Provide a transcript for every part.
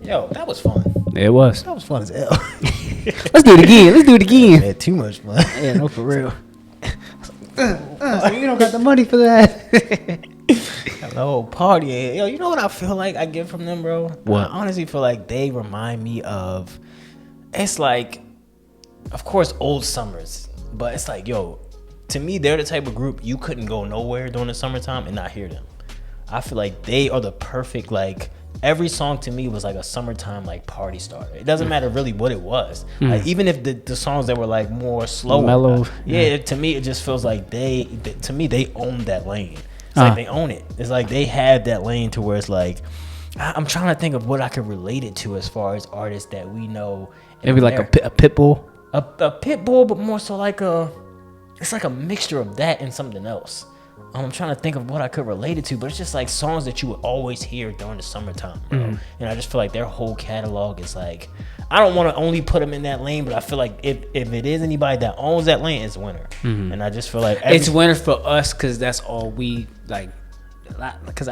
Yo, that was fun. It was. That was fun as hell. Let's do it again. Had too much fun. Yeah, no, for real. So you don't got the money for that. The whole party. Yo, you know what I feel like I get from them, bro? What? I honestly feel like they remind me of, it's like, of course, old summers. But it's like, yo, to me, they're the type of group you couldn't go nowhere during the summertime and not hear them. I feel like they are the perfect, like, every song to me was like a summertime like party starter. It doesn't matter really what it was. Like, even if the songs that were like more slow, mellow, to me it just feels like they own that lane. It's like they own it. It's like they have that lane to where it's like, I'm trying to think of what I could relate it to as far as artists that we know. Maybe like a pit bull. A pit bull, but more so like it's like a mixture of that and something else. I'm trying to think of what I could relate it to, but it's just like songs that you would always hear during the summertime, bro. And I just feel like their whole catalog is like, I don't want to only put them in that lane, but I feel like if it is anybody that owns that lane, it's Winter. And I just feel like It's Winter for us because that's all we like. Because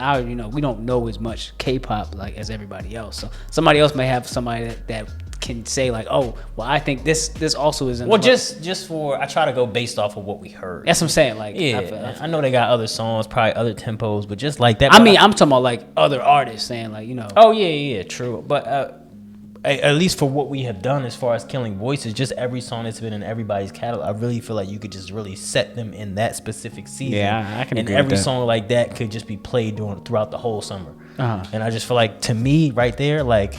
we don't know as much K-pop like as everybody else. So somebody else may have somebody that can say like, oh, well, I think this also is in. Well, just for I try to go based off of what we heard. That's what I'm saying. Like, yeah, I know they got other songs, probably other tempos, but just like that. I mean, I'm talking about like other artists saying like, you know. Oh yeah, true. But at least for what we have done as far as Killing Voices, just every song that's been in everybody's catalog, I really feel like you could just really set them in that specific season. Yeah, I can agree and every with that. song like that could just be played throughout the whole summer. And I just feel like, to me, right there, like,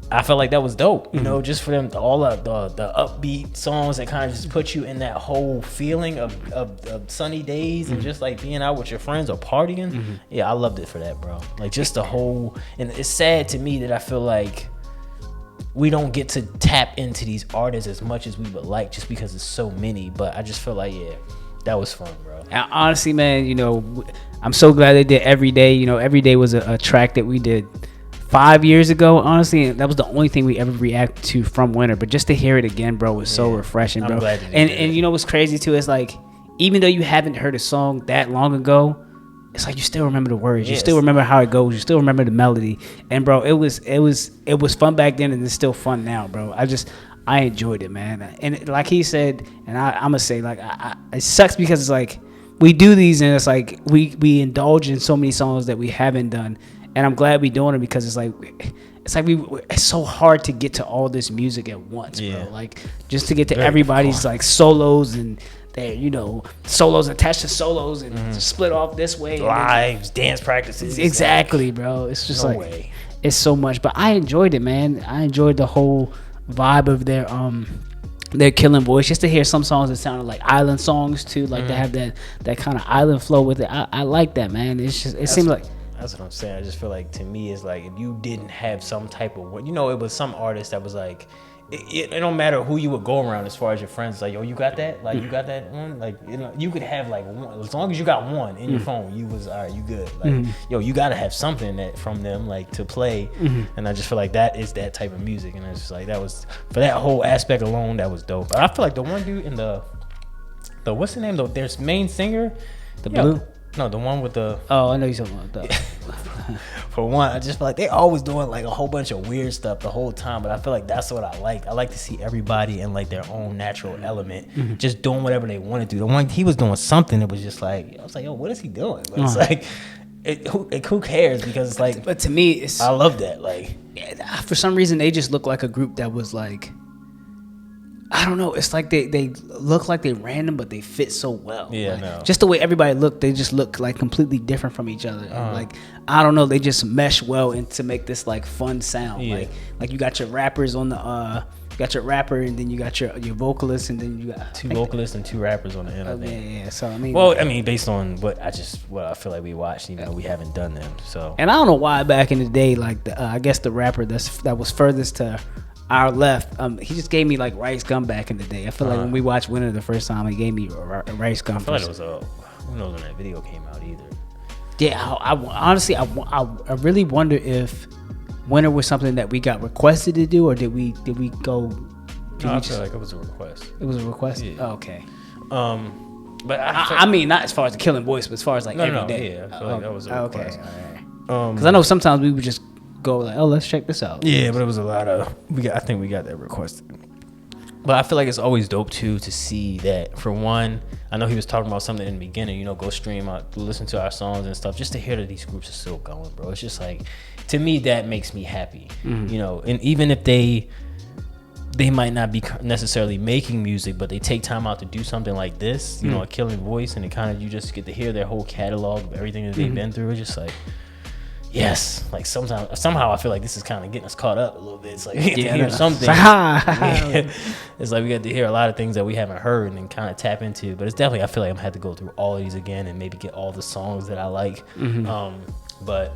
I felt like that was dope, you know, just for them, all the upbeat songs that kind of just put you in that whole feeling of sunny days and just like being out with your friends or partying. Yeah, I loved it for that, bro. Like, just the whole, and it's sad to me that I feel like we don't get to tap into these artists as much as we would like, just because it's so many. But I just feel like, yeah, that was fun, bro. And honestly, man, you know, I'm so glad they did Every Day. You know, Every Day was a track that we did 5 years ago. Honestly, that was the only thing we ever reacted to from Winter. But just to hear it again, bro, was so refreshing, bro. I'm glad that and you know what's crazy too is like, even though you haven't heard a song that long ago, it's like you still remember the words. You still remember how it goes. You still remember the melody. And bro, it was fun back then, and it's still fun now, bro. I enjoyed it, man. And like he said, and I'm gonna say, like, it sucks because it's like we do these, and it's like we indulge in so many songs that we haven't done. And I'm glad we doing it because it's like it's so hard to get to all this music at once, bro. Like, just to get to everybody's like solos and their, you know, solos attached to solos and split off this way. Lives, dance practices. Exactly, like, bro. It's just no like way. It's so much. But I enjoyed it, man. I enjoyed the whole vibe of their Killing Voice. Just to hear some songs that sounded like island songs too, like they have that kind of island flow with it. I like that, man. It's just seems like. That's what I'm saying. I just feel like, to me, it's like, if you didn't have some type of, you know, it was some artist that was like, it don't matter who you would go around as far as your friends. Like, yo, you got that? Like, you got that one? Like, you know, you could have like one. As long as you got one in your phone, you was, all right, you good. Like, yo, you got to have something that from them, like, to play. And I just feel like that is that type of music. And it's just like, that was, for that whole aspect alone, that was dope. But I feel like the one dude in the what's the name, though? Their main singer? The blue? No, the one with the... Oh, I know you're talking about that. For one, I just feel like they always doing like a whole bunch of weird stuff the whole time, but I feel like that's what I like. I like to see everybody in like their own natural element, just doing whatever they want to do. The one, he was doing something that was just like, I was like, yo, what is he doing? But it's like, who cares? Because it's like... But to me, it's... I love that. Like, for some reason, they just look like a group that was like... I don't know. It's like they look like they random, but they fit so well. Yeah, like, no. Just the way everybody looked, they just look like completely different from each other. Like, I don't know, they just mesh well and to make this like fun sound. Yeah. Like you got your rappers on the you got your rapper, and then you got your vocalist, and then you got two vocalists and two rappers on the end. Yeah. So I mean, well, I mean, based on what I feel like we watched, even though we haven't done them. So, and I don't know why back in the day, like I guess the rapper that was furthest to our left, he just gave me like Rice Gum back in the day. I feel like when we watched Winter the first time, he gave me Rice Gum. I feel like it was who knows when that video came out either. Yeah, I honestly, I really wonder if Winter was something that we got requested to do, or did we go? I feel like it was a request. It was a request. Yeah. Oh, okay. But I mean, not as far as the killing voice, but as far as like every day. Yeah, I feel like that was a request. Because I know sometimes we would just go like, oh, let's check this out. Yeah, but it was a lot of I think we got that request. But I feel like it's always dope too to see that. For one, I know he was talking about something in the beginning. You know, go stream out, listen to our songs and stuff, just to hear that these groups are still going, bro. It's just like, to me, that makes me happy. You know, and even if they might not be necessarily making music, but they take time out to do something like this, you know, a killing voice, and it kind of, you just get to hear their whole catalog of everything that they've been through. It's just like, yes, like somehow I feel like this is kind of getting us caught up a little bit. It's like we get to hear something. It's like we get to hear a lot of things that we haven't heard and kind of tap into. But it's definitely, I feel like I'm gonna have to go through all of these again and maybe get all the songs that I like. But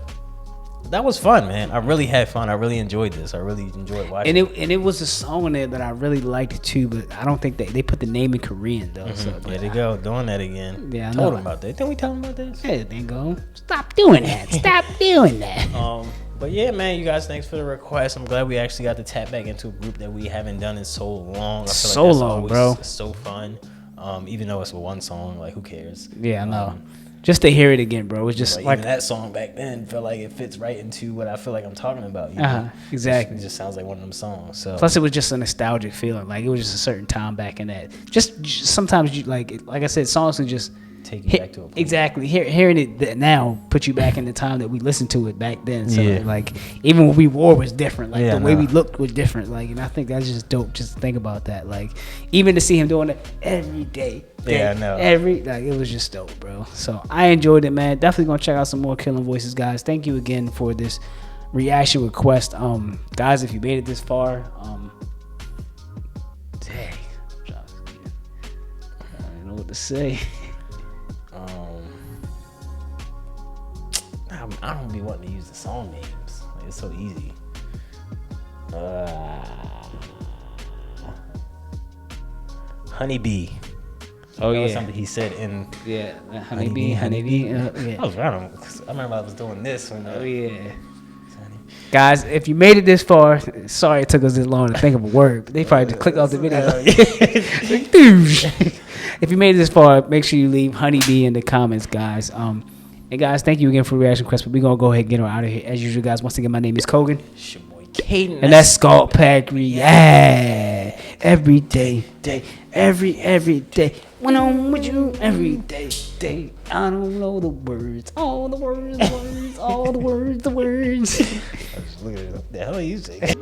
that was fun, man. I really had fun. I really enjoyed this. I really enjoyed watching. And it was a song in there that I really liked too, but I don't think they put the name in Korean though. So there they go, doing that again. Yeah, I told know. them about that. Didn't we tell them about this? Hey, they go. Stop doing that. Stop doing that. But yeah, man, you guys, thanks for the request. I'm glad we actually got to tap back into a group that we haven't done in so long. I feel So like that's long, always bro. so fun. Even though it's one song, like who cares? Yeah, I know. Just to hear it again, bro. It was just like even that song back then felt like it fits right into what I feel like I'm talking about. You know? Exactly. It just sounds like one of them songs. So plus, it was just a nostalgic feeling. Like it was just a certain time back in that. Just sometimes you like I said, songs can just take you back to a point. Exactly. Hearing it now put you back in the time that we listened to it back then. So like even what we wore was different. Like the way we looked was different. Like, and I think that's just dope. Just to think about that. Like even to see him doing it every day. Yeah, I know. It was just dope, bro. So I enjoyed it, man. Definitely gonna check out some more Killing Voices, guys. Thank you again for this reaction request. Guys, if you made it this far, dang, I don't know what to say. I don't be wanting to use the song names. Like, it's so easy. Honeybee. Oh, that was something he said in... Yeah, honeybee. Yeah. I was random. I remember I was doing this when... Oh, yeah. Guys, if you made it this far, sorry it took us this long to think of a word, but they probably just clicked off the video. If you made it this far, make sure you leave honeybee in the comments, guys. And guys, thank you again for the reaction request, but we're going to go ahead and get her out of here. As usual, guys, once again, my name is Kogan. It's your boy Caden. And that's SkulkPack React. Every day, every day. When I'm with you, every day. I don't know the words. All the words, all the words. Look at it. The hell are you saying?